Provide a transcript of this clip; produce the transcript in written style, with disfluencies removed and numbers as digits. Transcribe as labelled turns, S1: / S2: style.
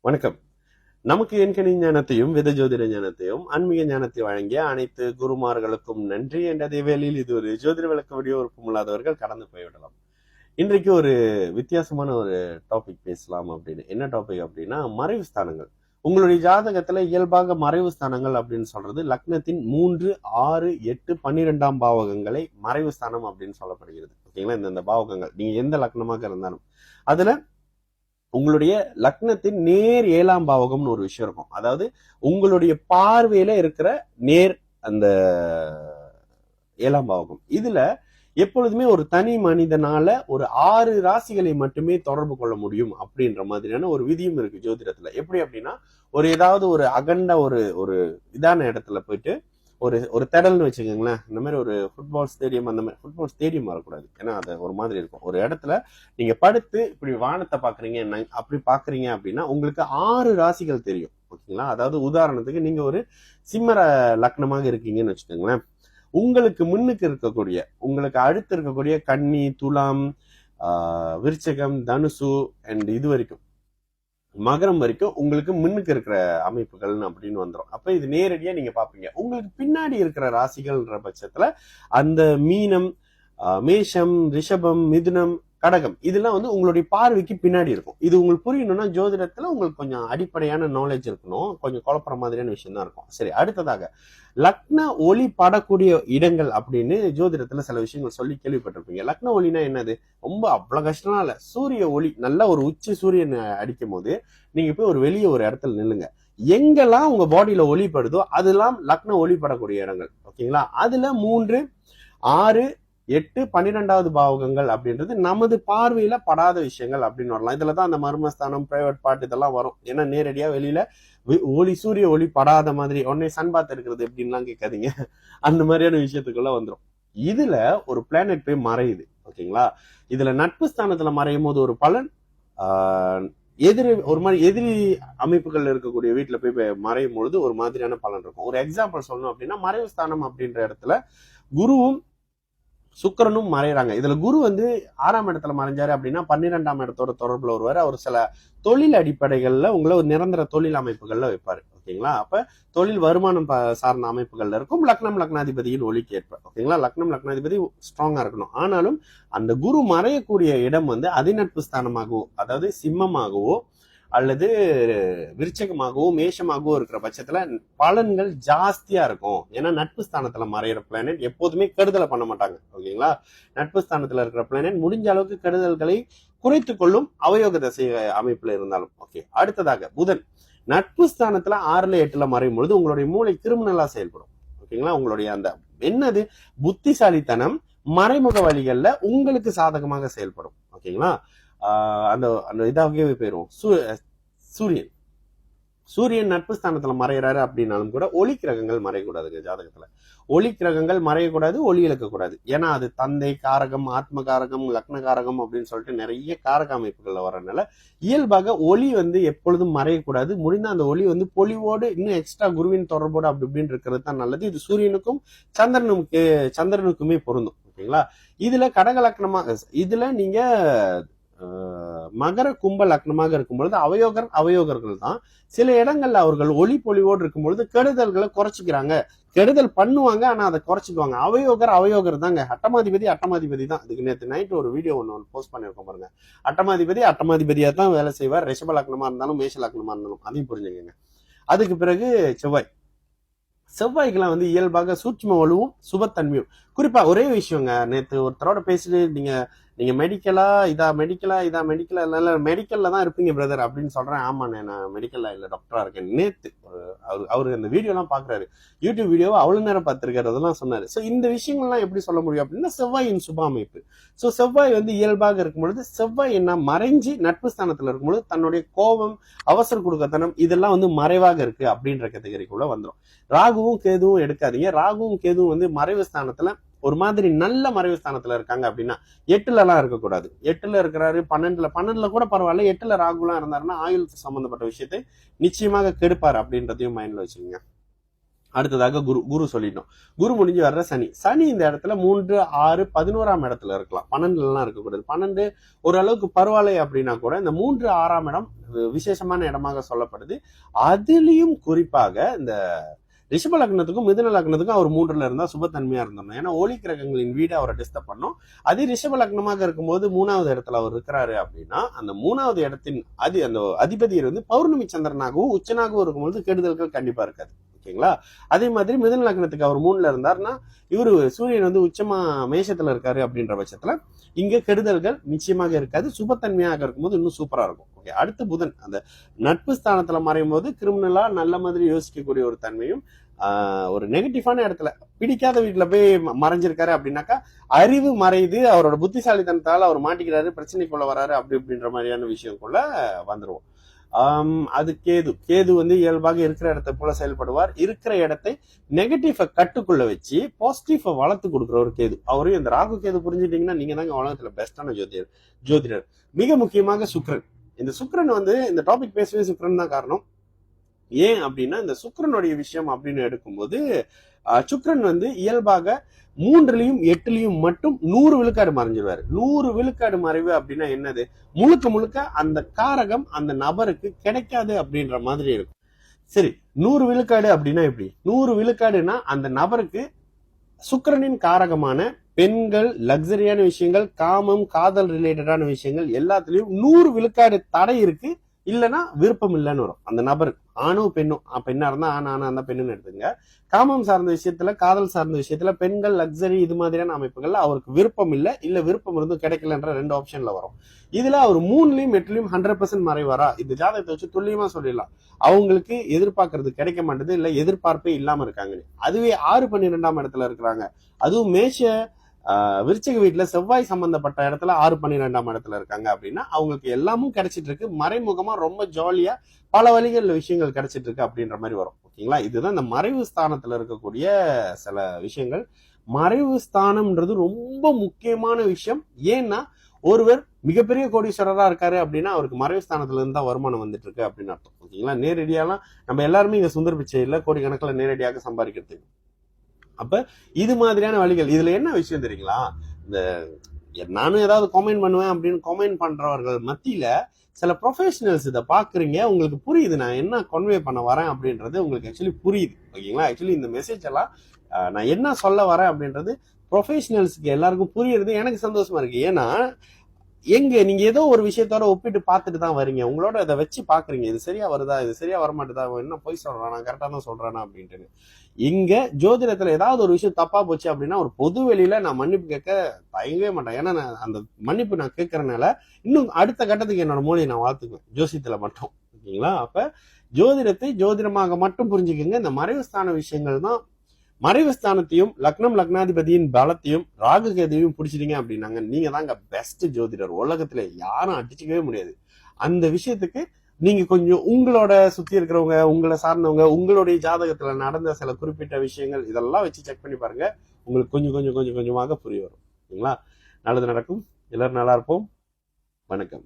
S1: வணக்கம். நமக்கு எண்கணி ஞானத்தையும் வித ஜோதிட ஞானத்தையும் ஆன்மீக ஞானத்தை வழங்கிய அனைத்து குருமார்களுக்கும் நன்றி. என்ற அதே வேளையில் இது ஒரு ஜோதிட விளக்க வீடியோ விருப்பமில்லாதவர்கள் கடந்து போய்விடலாம். இன்றைக்கு ஒரு வித்தியாசமான ஒரு டாபிக் பேசலாம் அப்படின்னு. என்ன டாபிக் அப்படின்னா, மறைவு ஸ்தானங்கள். உங்களுடைய ஜாதகத்துல இயல்பாக மறைவு ஸ்தானங்கள் அப்படின்னு சொல்றது லக்னத்தின் 3, 6, 8, 12ஆம் பாவகங்களை மறைவு ஸ்தானம் அப்படின்னு சொல்லப்படுகிறது. ஓகேங்களா? இந்த பாவகங்கள் நீங்க எந்த லக்னமாக இருந்தாலும் அதுல உங்களுடைய லக்னத்தின் நேர் 7ஆம் பாவகம்னு ஒரு விஷயம் இருக்கும். அதாவது உங்களுடைய பார்வையில இருக்கிற நேர் அந்த 7ஆம் பாவகம். இதுல எப்பொழுதுமே ஒரு தனி மனிதனால ஒரு 6 ராசிகளை மட்டுமே தொடர்பு கொள்ள முடியும் அப்படின்ற மாதிரியான ஒரு விதியும் இருக்கு ஜோதிடத்துல. எப்படி அப்படின்னா, ஏதாவது ஒரு அகண்ட ஒரு இதான இடத்துல போயிட்டு ஒரு திடல்னு வச்சுக்கோங்களேன். இந்த மாதிரி ஒரு ஃபுட்பால் ஸ்டேடியம், அந்த மாதிரி ஃபுட்பால் ஸ்டேடியம் வரக்கூடாது, ஏன்னா அது ஒரு மாதிரி இருக்கும். ஒரு இடத்துல நீங்க படுத்து இப்படி வானத்தை பாக்குறீங்க, அப்படி பாக்குறீங்க அப்படின்னா உங்களுக்கு 6 ராசிகள் தெரியும். ஓகேங்களா? அதாவது உதாரணத்துக்கு நீங்க ஒரு சிம்ம லக்னமாக இருக்கீங்கன்னு வச்சுக்கோங்களேன். உங்களுக்கு முன்னுக்கு இருக்கக்கூடிய, உங்களுக்கு அடுத்து இருக்கக்கூடிய கன்னி, துலாம், விருச்சகம், தனுசு அண்ட் இது வரைக்கும் மகரம் வரைக்கும் உங்களுக்கு முன்னுக்கு இருக்கிற அமைப்புகள் அப்படின்னு வந்துடும். அப்ப இது நேரடியா நீங்க பாப்பீங்க. உங்களுக்கு பின்னாடி இருக்கிற ராசிகள்ன்ற பட்சத்துல அந்த மீனம், மேஷம், ரிஷபம், மிதுனம், கடகம் இதெல்லாம் வந்து உங்களுடைய பார்வைக்கு பின்னாடி இருக்கும். இது உங்களுக்கு புரியணும்னா ஜோதிடத்துல உங்களுக்கு கொஞ்சம் அடிப்படையான நாலேஜ் இருக்கணும். கொஞ்சம் குழப்பற மாதிரியான விஷயம் தான் இருக்கும். சரி, அடுத்ததாக லக்ன ஒளி படக்கூடிய இடங்கள் அப்படின்னு ஜோதிடத்துல சில விஷயங்கள் சொல்லி கேள்விப்பட்டிருப்பீங்க. லக்ன ஒளினா என்னது? ரொம்ப அவ்வளவு கஷ்டம்லாம் இல்ல. சூரிய ஒளி நல்ல ஒரு உச்சி சூரியன் அடிக்கும் போது நீங்க போய் ஒரு வெளியே ஒரு இடத்துல நில்லுங்க. எங்கெல்லாம் உங்க பாடியில ஒளிப்படுதோ அதெல்லாம் லக்ன ஒளிப்படக்கூடிய இடங்கள். ஓகேங்களா? அதுல 3, 6, 8, 12ஆவது பாவகங்கள் அப்படின்றது நமது பார்வையில படாத விஷயங்கள் அப்படின்னு வரலாம். இதுலதான் அந்த மர்மஸ்தானம், பிரைவேட் பார்ட் இதெல்லாம் வரும். ஏன்னா நேரடியா வெளியில சூரிய ஒளி படாத மாதிரி உடனே சன் பாத் இருக்கிறது எப்படின்லாம் கேட்காதீங்க. அந்த மாதிரியான விஷயத்துக்குள்ள வந்துடும். இதுல ஒரு பிளானட் போய் மறையுது. ஓகேங்களா? இதுல நட்பு ஸ்தானத்துல மறையும் போது ஒரு பலன், ஒரு மாதிரி எதிரி அமைப்புகள் இருக்கக்கூடிய வீட்டுல போய் மறையும் பொழுது ஒரு மாதிரியான பலன் இருக்கும். ஒரு எக்ஸாம்பிள் சொல்லணும் அப்படின்னா, மறைவு ஸ்தானம் அப்படின்ற இடத்துல குருவும் சுக்கிரனும் மறைகிறாங்க. இதுல குரு வந்து 6ஆம் இடத்துல மறைஞ்சாரு அப்படின்னா 12ஆம் இடத்தோட தொடர்புல வருவாரு. அவர் சில தொழில் அடிப்படைகள்ல உங்களை ஒரு நிரந்தர தொழில் அமைப்புகள்ல வைப்பாரு. ஓகேங்களா? அப்ப தொழில் வருமானம் சார்ந்த அமைப்புகள்ல இருக்கும். லக்னாதிபதியின் ஒளிக்கு ஏற்ப. ஓகேங்களா? லக்னாதிபதி ஸ்ட்ராங்கா இருக்கணும். ஆனாலும் அந்த குரு மறையக்கூடிய இடம் வந்து அதிநட்பு ஸ்தானமாகவோ, அதாவது சிம்மமாகவோ அல்லது விருச்சகமாகவோ மேஷமாகவோ இருக்கிற பட்சத்துல பலன்கள் ஜாஸ்தியா இருக்கும். ஏன்னா நட்பு ஸ்தானத்துல மறையிற பிளானட் எப்போதுமே கெடுதலை பண்ண மாட்டாங்க. ஓகேங்களா? நட்பு ஸ்தானத்துல இருக்கிற பிளானட் முடிஞ்ச அளவுக்கு கெடுதல்களை குறைத்து கொள்ளும், அவயோக தசை அமைப்புல இருந்தாலும். ஓகே, அடுத்ததாக புதன் நட்பு ஸ்தானத்துல 6ல 8ல மறையும் பொழுது உங்களுடைய மூளை கிரிமினலா செயல்படும். ஓகேங்களா? உங்களுடைய அந்த என்னது புத்திசாலித்தனம் மறைமுக வழிகள்ல உங்களுக்கு சாதகமாக செயல்படும். ஓகேங்களா? அந்த இதாகவே போயிரும். சூரியன் நட்பு ஸ்தானத்துல மறைகிறாரு அப்படின்னாலும் கூட ஒளி கிரகங்கள் மறையக்கூடாதுங்க ஜாதகத்துல. ஒளி கிரகங்கள் மறையக்கூடாது, ஒளி இழக்கக்கூடாது. ஏன்னா அது தந்தை காரகம், ஆத்ம காரகம், லக்ன காரகம் அப்படின்னு சொல்லிட்டு நிறைய காரக அமைப்புகள்ல வரனால இயல்பாக ஒளி வந்து எப்பொழுதும் மறையக்கூடாது. முடிந்த அந்த ஒளி வந்து பொலிவோடு இன்னும் எக்ஸ்ட்ரா குருவின் தொடர்போடு அப்படி இப்படின்னு இருக்கிறது தான் நல்லது. இது சூரியனுக்கும் சந்திரனுக்குமே பொருந்தும். ஓகேங்களா? இதுல கடக லக்னமாக, இதுல நீங்க மகர கும்ப லக்னமாக இருக்கும் பொழுது அவயோகர்கள் தான். சில இடங்கள்ல அவர்கள் ஒளி பொலிவோடு இருக்கும் பொழுது கெடுதல்களை குறைச்சிக்கிறாங்க. கெடுதல் பண்ணுவாங்க, ஆனா அதை குறைச்சிக்குவாங்க. அவயோகர் தாங்க. அட்டமாதிபதி தான். இதுக்கு நேற்று நைட் ஒரு வீடியோ ஒன்று போஸ்ட் பண்ணிருக்கோம் பாருங்க. அட்டமாதிபதியா தான் வேலை செய்வார். ரிஷப லக்னமா இருந்தாலும் மேஷ லக்னமா இருந்தாலும், அதையும் புரிஞ்சுக்கங்க. அதுக்கு பிறகு செவ்வாய்க்கெல்லாம் வந்து இயல்பாக சூட்சும வலுவும் சுபத்தன்மையும். குறிப்பா ஒரே விஷயங்க, நேற்று ஒருத்தரோட பேசிட்டு நீங்க மெடிக்கலா இல்ல மெடிக்கல்ல தான் இருப்பீங்க பிரதர் அப்படின்னு சொல்றேன். ஆமாண்ணே, நான் மெடிக்கல்ல இல்ல, டாக்டரா இருக்கேன். நேத்து அவரு அந்த வீடியோ எல்லாம் பாக்குறாரு, யூடியூப் வீடியோவை அவ்வளவு நேரம் பார்த்திருக்காரு, அதெல்லாம் சொன்னாரு. சோ இந்த விஷயங்கள்லாம் எப்படி சொல்ல முடியும் அப்படின்னா, செவ்வாயின் சுப அமைப்பு. சோ செவ்வாய் வந்து இயல்பாக இருக்கும் பொழுது, செவ்வாய் என்ன மறைஞ்சு நட்பு ஸ்தானத்துல இருக்கும் பொழுது தன்னுடைய கோபம், அவசர கொடுக்கத்தனம் இதெல்லாம் வந்து மறைவாக இருக்கு அப்படின்ற கேட்டகரிக்குள்ள வந்துடும். ராகுவும் கேதுவும் எடுக்காதீங்க. ராகுவும் கேதுவும் வந்து மறைவு ஸ்தானத்துல ஒரு மாதிரி நல்ல மறைவு ஸ்தானத்துல இருக்காங்க அப்படின்னா 8ல எல்லாம் இருக்கக்கூடாது. 8ல இருக்கிறாரு, 12ல கூட பரவாயில்ல. 8ல ராகுலாம் இருந்தாருன்னா ஆயுள் சம்பந்தப்பட்ட விஷயத்தை நிச்சயமாக கெடுப்பாரு அப்படின்றதையும் மைண்ட்ல வச்சுக்கோங்க. அடுத்ததாக குரு சொல்லிட்டோம். குரு முடிஞ்சு வர்ற சனி இந்த இடத்துல 3, 6, 11ஆம் இடத்துல இருக்கலாம். 12 இருக்கக்கூடாது. 12 ஓரளவுக்கு பரவாயில்லை அப்படின்னா கூட இந்த 3, 6ஆம் இடம் விசேஷமான இடமாக சொல்லப்படுது. அதுலயும் குறிப்பாக இந்த ரிஷப லக்னத்துக்கும் மிதுன லக்னத்துக்கும் அவர் 3ல இருந்தா சுபத்தன்மையா இருந்தோம். ஏன்னா ஒளி கிரகங்களின் வீடு அவரை டிஸ்டர்ப் பண்ணும். அதே ரிஷப லக்னமாக இருக்கும்போது 3வது இடத்துல அவர் இருக்கிறாரு அப்படின்னா அந்த 3வது இடத்தின் அந்த அதிபதி பௌர்ணமி சந்திரனாகவும் உச்சனாகவும் இருக்கும்போது கெடுதல்கள் கண்டிப்பா இருக்காது. ஓகேங்களா? அதே மாதிரி மிதுன லக்னத்துக்கு அவர் 3ல இருந்தாருன்னா இவரு சூரியன் உச்சமா மேஷத்துல இருக்காரு அப்படின்ற பட்சத்துல இங்க கெடுதல்கள் நிச்சயமாக இருக்காது. சுபத்தன்மையாக இருக்கும்போது இன்னும் சூப்பரா இருக்கும். ஓகே, அடுத்து புதன் அந்த நட்பு ஸ்தானத்துல மறையும் போது கிரிமினலா நல்ல மாதிரி யோசிக்கக்கூடிய ஒரு தன்மையும் ஒரு நெகட்டிவான இடத்துல பிடிக்காத வீட்டுல போய் மறைஞ்சிருக்காரு அப்படின்னாக்கா அறிவு மறையுது, அவரோட புத்திசாலித்தனத்தால அவர் மாட்டிக்கிறாரு, பிரச்சனைக்குள்ள வராரு அப்படின்ற மாதிரியான விஷயம்குள்ள வந்துருவோம். அது கேது இயல்பாக இருக்கிற இடத்தை போல செயல்படுவார். இருக்கிற இடத்தை நெகட்டிவ கட்டுக்குள்ள வச்சு பாசிட்டிவ வளர்த்து கொடுக்குற ஒரு கேது. அவரையும் இந்த ராகு கேது புரிஞ்சுட்டீங்கன்னா நீங்க தாங்க உலகத்துல பெஸ்டான ஜோதிடர். மிக முக்கியமாக சுக்கிரன். இந்த சுக்கிரன் இந்த டாபிக் பேசவே சுக்கிரன் தான் காரணம். ஏன் அப்படின்னா இந்த சுக்கிரனுடைய விஷயம் அப்படின்னு எடுக்கும்போது சுக்கிரன் இயல்பாக 3லயும் 8லயும் மட்டும் 100 விழுக்காடு மறைஞ்சிருவாரு. 100 விழுக்காடு மறைவு அப்படின்னா என்னது? முழுக்க அந்த காரகம் அந்த நபருக்கு கிடைக்காது அப்படின்ற மாதிரி இருக்கும். சரி, 100 விழுக்காடு அப்படின்னா எப்படி? 100 விழுக்காடுனா அந்த நபருக்கு சுக்கிரனின் காரகமான பெண்கள், லக்ஸரியான விஷயங்கள், காமம், காதல் ரிலேட்டடான விஷயங்கள் எல்லாத்துலயும் 100 விழுக்காடு தடை இருக்கு, இல்லைன்னா விருப்பம் இல்லைன்னு வரும் அந்த நபருக்கு. ஆணும் பெண்ணும், பெண்ணா இருந்தா ஆனா இருந்தா பெண்ணுன்னு எடுத்துங்க. காமம் சார்ந்த விஷயத்துல, காதல் சார்ந்த விஷயத்துல, பெண்கள், லக்ஸரி இது மாதிரியான அமைப்புகள்ல அவருக்கு விருப்பம் இல்ல விருப்பம் இருந்தும் கிடைக்கலன்ற 2 ஆப்ஷன்ல வரும். இதுல அவர் 3லயும் 8லயும் 100% மறைவாரா? இந்த ஜாதகத்தை வச்சு துல்லியமா சொல்லிடலாம். அவங்களுக்கு எதிர்பார்க்கறது கிடைக்க மாட்டேது, இல்ல எதிர்பார்ப்பே இல்லாம இருக்காங்க. அதுவே 6, 12ஆம் இடத்துல இருக்கிறாங்க, அதுவும் மேஷ விருச்சிக வீட்டுல செவ்வாய் சம்பந்தப்பட்ட இடத்துல 6, 12ஆம் இடத்துல இருக்காங்க அப்படின்னா அவங்களுக்கு எல்லாமும் கிடைச்சிட்டு இருக்கு. மறைமுகமா ரொம்ப ஜாலியா பல வழிகள்ல விஷயங்கள் கிடைச்சிட்டு இருக்கு அப்படின்ற மாதிரி வரும். ஓகேங்களா? இதுதான் இந்த மறைவு ஸ்தானத்துல இருக்கக்கூடிய சில விஷயங்கள். மறைவு ஸ்தானம்ன்றது ரொம்ப முக்கியமான விஷயம். ஏன்னா ஒருவர் மிகப்பெரிய கோடீஸ்வரரா இருக்காரு அப்படின்னா அவருக்கு மறைவு ஸ்தானத்துல இருந்து தான் வருமானம் வந்துட்டு இருக்கு அப்படின்னு அர்த்தம். ஓகேங்களா? நேரடியாலாம் நம்ம எல்லாருமே இங்க சுந்தர் பிச்சை இல்ல கோடிக்கணக்கில் நேரடியாக சம்பாதிக்கிறதுக்கு. அப்ப இது மாதிரியான வழிகள். இதுல என்ன விஷயம் தெரியுங்களா? இந்த நானும் ஏதாவது கமெண்ட் பண்ணுவேன் அப்படின்னு கமெண்ட் பண்றவர்கள் மத்தியில சில ப்ரொஃபஷனல்ஸ் இதை பாக்குறீங்க, உங்களுக்கு புரியுது நான் என்ன கன்வே பண்ண வரேன் அப்படின்றது உங்களுக்கு ஆக்சுவலி புரியுது. ஓகேங்களா? ஆக்சுவலி இந்த மெசேஜ் எல்லாம் நான் என்ன சொல்ல வரேன் அப்படின்றது ப்ரொஃபஷனல்ஸ்க்கு எல்லாருக்கும் புரியுறது எனக்கு சந்தோஷமா இருக்கு. ஏன்னா நீங்க ஏதோ ஒரு விஷயத்தோட ஒப்பிட்டு பார்த்துட்டு தான் வரீங்க, உங்களோட அதை வச்சு பாக்குறீங்க, இது சரியா வருதா, இது சரியா வரமாட்டுதா, என்ன போய் சொல்றானா, கரெக்டா தான் சொல்றானா அப்படின்ட்டு. இங்க ஜோதிடத்துல ஏதாவது ஒரு விஷயம் தப்பா போச்சு அப்படின்னா ஒரு பொது வெளியில நான் மன்னிப்பு கேட்க தயங்கவே மாட்டேன். ஏன்னா நான் அந்த மன்னிப்பு நான் கேட்கறதுனால இன்னும் அடுத்த கட்டத்துக்கு என்னோட மூலையை நான் வாழ்த்துக்குவேன், ஜோசியத்துல மட்டும். ஓகேங்களா? அப்ப ஜோதிடத்தை ஜோதிடமாக மட்டும் புரிஞ்சுக்கோங்க. இந்த மறைவு ஸ்தான விஷயங்கள் தான். மறைவு ஸ்தானத்தையும் லக்னாதிபதியின் பலத்தையும் ராகு கேதுவையும் பிடிச்சிட்டீங்க அப்படின்னாங்க நீங்க தாங்க பெஸ்ட் ஜோதிடர். உலகத்துல யாரும் அடிச்சுக்கவே முடியாது. அந்த விஷயத்துக்கு நீங்க கொஞ்சம் உங்களோட சுத்தி இருக்கிறவங்க, உங்களை சார்ந்தவங்க, உங்களுடைய ஜாதகத்துல நடந்த சில குறிப்பிட்ட விஷயங்கள் இதெல்லாம் வச்சு செக் பண்ணி பாருங்க. உங்களுக்கு கொஞ்சமாக புரிய வரும். சரிங்களா? நல்லது நடக்கும். எல்லாரும் நல்லா இருப்போம். வணக்கம்.